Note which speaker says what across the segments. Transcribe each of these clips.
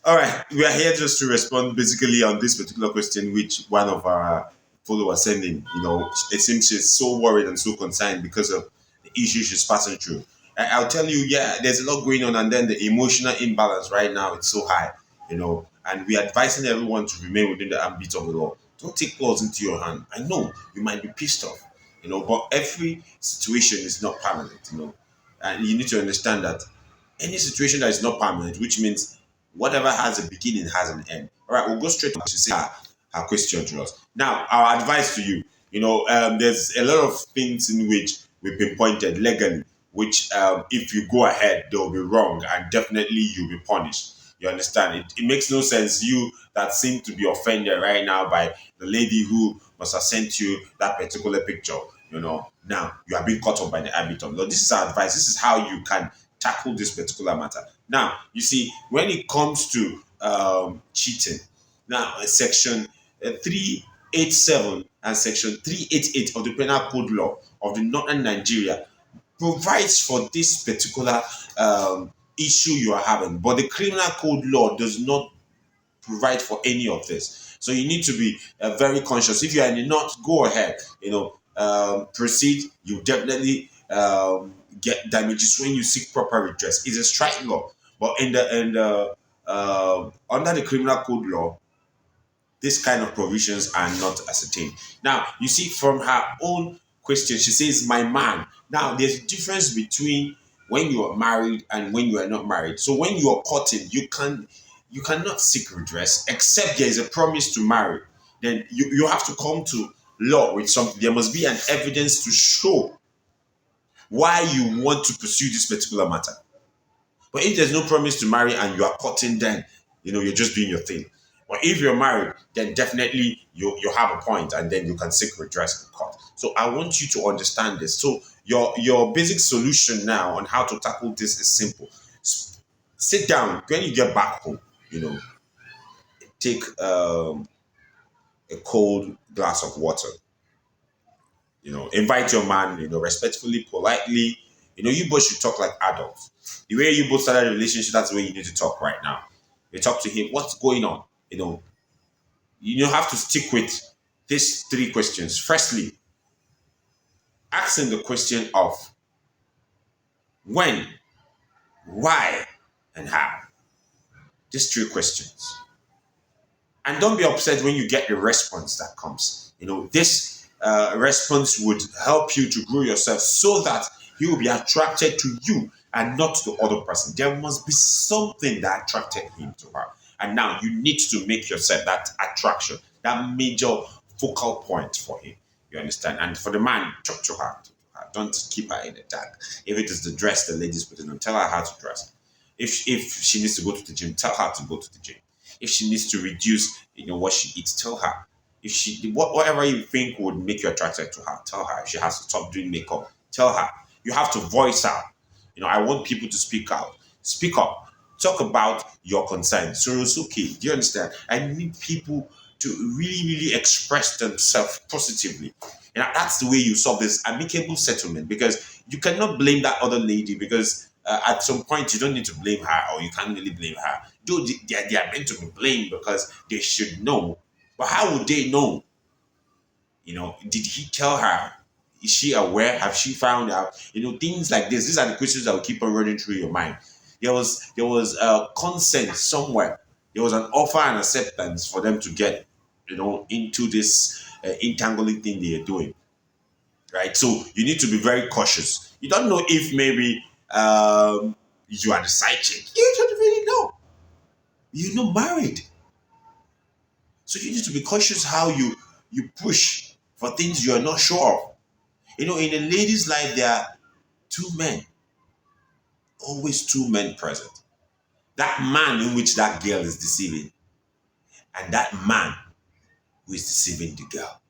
Speaker 1: All right, we are here just to respond basically on this particular question, which one of our followers sent in. It seems she's so worried and so concerned because of the issues she's passing through. I'll tell you, yeah, there's a lot going on, and then the emotional imbalance right now it's so high, and we are advising everyone to remain within the ambit of the law. Don't take laws into your hand. I know you might be pissed off, but every situation is not permanent, and you need to understand that any situation that is not permanent, which means whatever has a beginning has an end. All right, we'll go straight to say her question to us. Now, our advice to you, there's a lot of things in which we've been pointed legally, which if you go ahead, they'll be wrong and definitely you'll be punished. You understand? It makes no sense. You that seem to be offended right now by the lady who must have sent you that particular picture. Now you are being caught up by the habit of law. This is our advice. This is how you can tackle this particular matter. Now, you see, when it comes to cheating, now section 387 and section 388 of the Penal Code Law of the Northern Nigeria provides for this particular issue you are having, but the Criminal Code Law does not provide for any of this. So you need to be very conscious. If you are in the north, go ahead. Proceed. You definitely get damages when you seek proper redress. It's a strike law, but under the Criminal Code Law, this kind of provisions are not ascertained. Now, you see, from her own question, she says, "My man." Now, there's a difference between when you are married and when you are not married. So, when you are courting, you cannot seek redress except there is a promise to marry. Then you have to come to law with something. There must be an evidence to show why you want to pursue this particular matter. But if there's no promise to marry and you are courting, then you're just doing your thing. But if you're married, then definitely you have a point, and then you can seek redress in court. So I want you to understand this. So your basic solution now on how to tackle this is simple. Sit down when you get back home. Take a cold glass of water. Invite your man. Respectfully, politely. You both should talk like adults. The way you both started a relationship, that's the way you need to talk right now. You talk to him. What's going on? You have to stick with these three questions. Firstly, ask him the question of when, why, and how. These three questions. And don't be upset when you get the response that comes. This response would help you to grow yourself so that he will be attracted to you and not the other person. There must be something that attracted him to her. And now you need to make yourself that attraction, that major focal point for him. You understand? And for the man, talk to her. Don't keep her in the dark. If it is the dress the lady's putting on, tell her how to dress. If she needs to go to the gym, tell her to go to the gym. If she needs to reduce, what she eats, tell her. If she whatever you think would make you attracted to her, tell her. If she has to stop doing makeup, tell her. You have to voice out. I want people to speak out. Speak up. Talk about your concerns. So it's okay. Do you understand? I need people to really, really express themselves positively. That's the way you solve this amicable settlement, because you cannot blame that other lady, because at some point you don't need to blame her, or you can't really blame her. Though they are meant to be blamed because they should know. But how would they know? Did he tell her? Is she aware? Have she found out? Things like this. These are the questions that will keep on running through your mind. There was a consent somewhere. There was an offer and acceptance for them to get, into this entangling thing they are doing. Right? So you need to be very cautious. You don't know if maybe you are the side chick. You don't really know. You're not married. So you need to be cautious how you push for things you are not sure of. In a lady's life, there are two men, always two men present. That man in which that girl is deceiving, and that man who is deceiving the girl.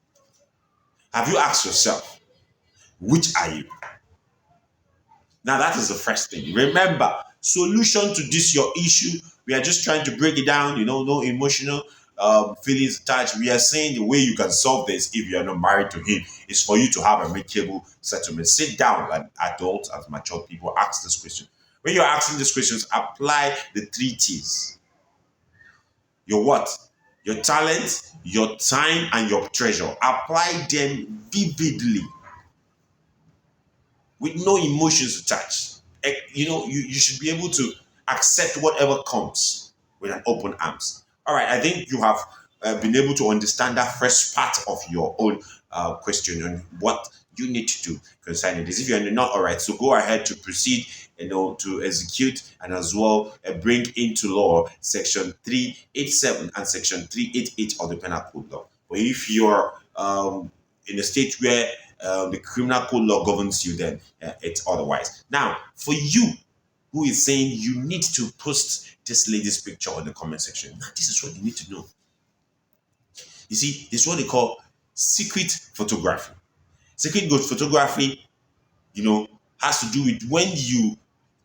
Speaker 1: Have you asked yourself, which are you? Now, that is the first thing. Remember, solution to this your issue. We are just trying to break it down, no emotional feelings attached. We are saying the way you can solve this if you are not married to him is for you to have a amicable settlement. Sit down like adults, as mature people, ask this question. When you're asking these questions, apply the three T's. your what? Your talent, your time, and your treasure. Apply them vividly with no emotions attached. You should be able to accept whatever comes with an open arms. All right, I think you have been able to understand that first part of your own question on what you need to do concerning this. If you're not, all right, so go ahead to proceed, to execute and as well bring into law section 387 and section 388 of the penal code law. But if you're in a state where the criminal code law governs you, then it's otherwise. Now, for you who is saying you need to post this lady's picture on the comment section, now this is what you need to know. You see, this is what they call secret photography. Secret photography, has to do with when you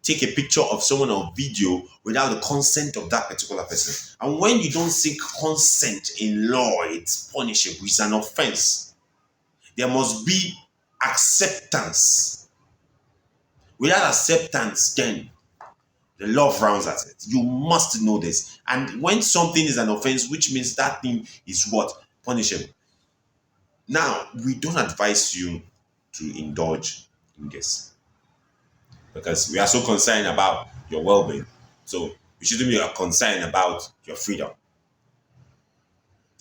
Speaker 1: take a picture of someone on video without the consent of that particular person. And when you don't seek consent in law, it's punishable. It's an offense. There must be acceptance. Without acceptance, then the law frowns at it. You must know this. And when something is an offense, which means that thing is what? Punishable. Now, we don't advise you to indulge in this because we are so concerned about your well-being. So you shouldn't be concerned about your freedom.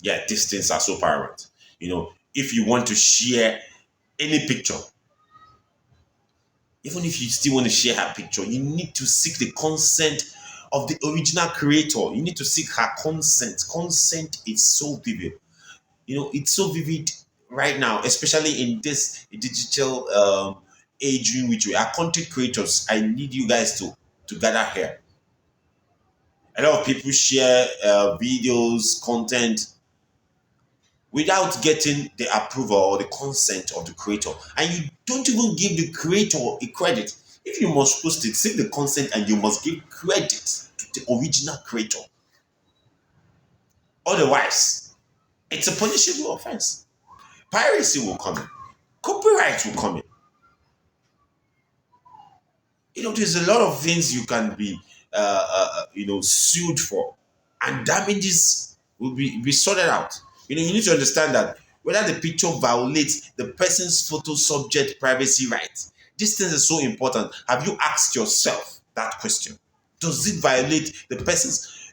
Speaker 1: Yeah, these things are so paramount. If you want to share any picture, even if you still want to share her picture, you need to seek the consent of the original creator. You need to seek her consent. Consent is so vivid. It's so vivid right now, especially in this digital age in which we are content creators. I need you guys to gather here. A lot of people share videos, content without getting the approval or the consent of the creator. And you don't even give the creator a credit. If you must post it, seek the consent and you must give credit to the original creator. Otherwise, it's a punishable offense. Piracy will come in. Copyright will come in. There's a lot of things you can be, sued for, and damages will be sorted out. You need to understand that whether the picture violates the person's photo subject privacy rights. These things are so important. Have you asked yourself that question? Does it violate the person's,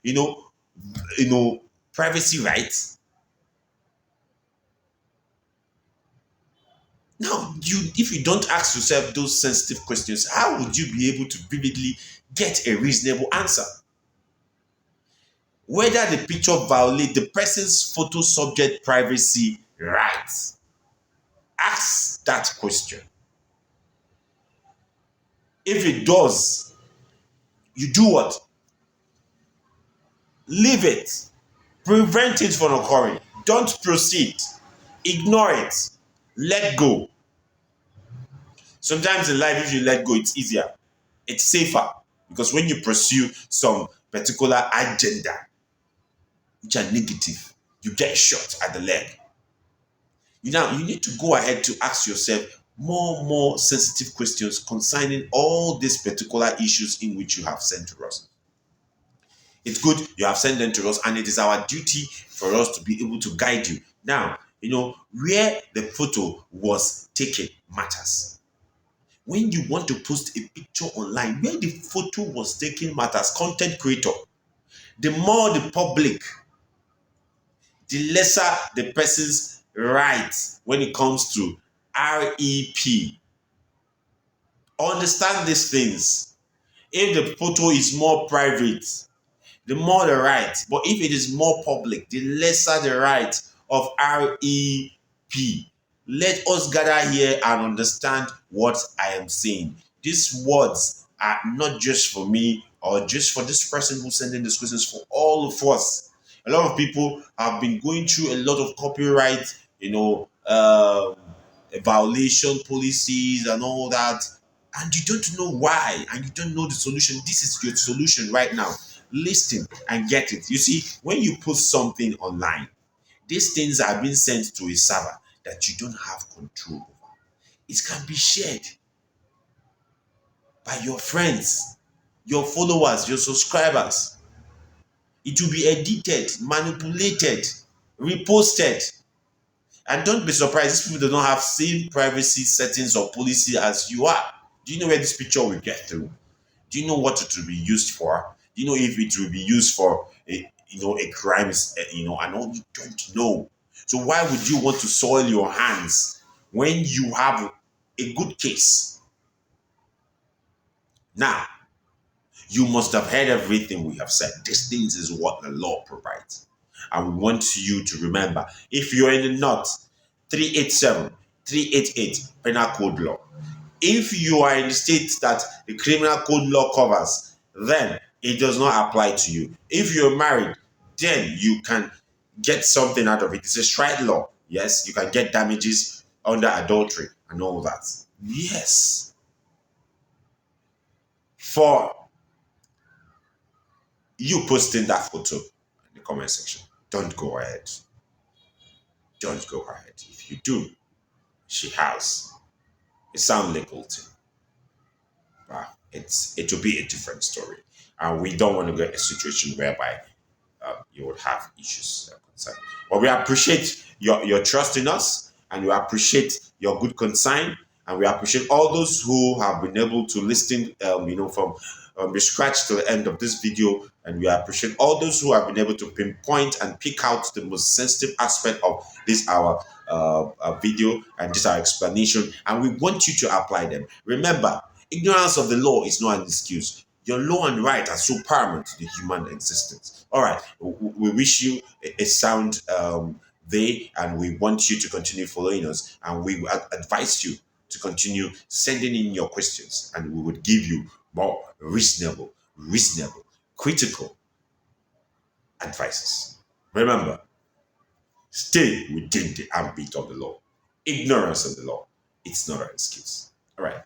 Speaker 1: privacy rights? Now, if you don't ask yourself those sensitive questions, how would you be able to vividly get a reasonable answer? Whether the picture violates the person's photo subject privacy rights. Ask that question. If it does, you do what? Leave it. Prevent it from occurring. Don't proceed. Ignore it. Let go. Sometimes in life, if you let go, it's easier. It's safer. Because when you pursue some particular agenda, which are negative, you get shot at the leg. Now, you need to go ahead to ask yourself more sensitive questions concerning all these particular issues in which you have sent to us. It's good you have sent them to us, and it is our duty for us to be able to guide you. Now, where the photo was taken matters. When you want to post a picture online, where the photo was taken matters. Content creator. The more the public, the lesser the person's rights when it comes to REP. Understand these things. If the photo is more private, the more the right. But if it is more public, the lesser the right of REP. Let us gather here and understand what I am saying. These words are not just for me or just for this person who's sending these questions, for all of us. A lot of people have been going through a lot of copyright, violation policies and all that, and you don't know why, and you don't know the solution. This is your solution right now. Listen and get it. You see, when you post something online, these things are being sent to a server that you don't have control over. It can be shared by your friends, your followers, your subscribers. It will be edited, manipulated, reposted. And don't be surprised, these people do not have same privacy settings or policy as you are. Do you know where this picture will get through? Do you know what it will be used for? Do you know if it will be used for a crime? And all you don't know. So why would you want to soil your hands when you have a good case? Now, you must have heard everything we have said. These things is what the law provides. And we want you to remember, if you're in the north, 387, 388 penal code law. If you are in the state that the criminal code law covers, then it does not apply to you. If you're married, then you can get something out of it. It's a strike law. Yes, you can get damages under adultery and all that. Yes. For you posting that photo in the comment section, don't go ahead. Don't go ahead. If you do, she has a sound legal team. It will be a different story. And we don't want to get a situation whereby you would have issues concern. But we appreciate your trust in us, and we appreciate your good concern, and we appreciate all those who have been able to listen, from the scratch to the end of this video, and we appreciate all those who have been able to pinpoint and pick out the most sensitive aspect of this our video and this our explanation, and we want you to apply them. Remember, ignorance of the law is not an excuse. Your law and right are so paramount to the human existence. All right, we wish you a sound day, and we want you to continue following us, and we advise you to continue sending in your questions, and we would give you more reasonable, critical advices. Remember, stay within the ambit of the law. Ignorance of the law, it's not an excuse. All right.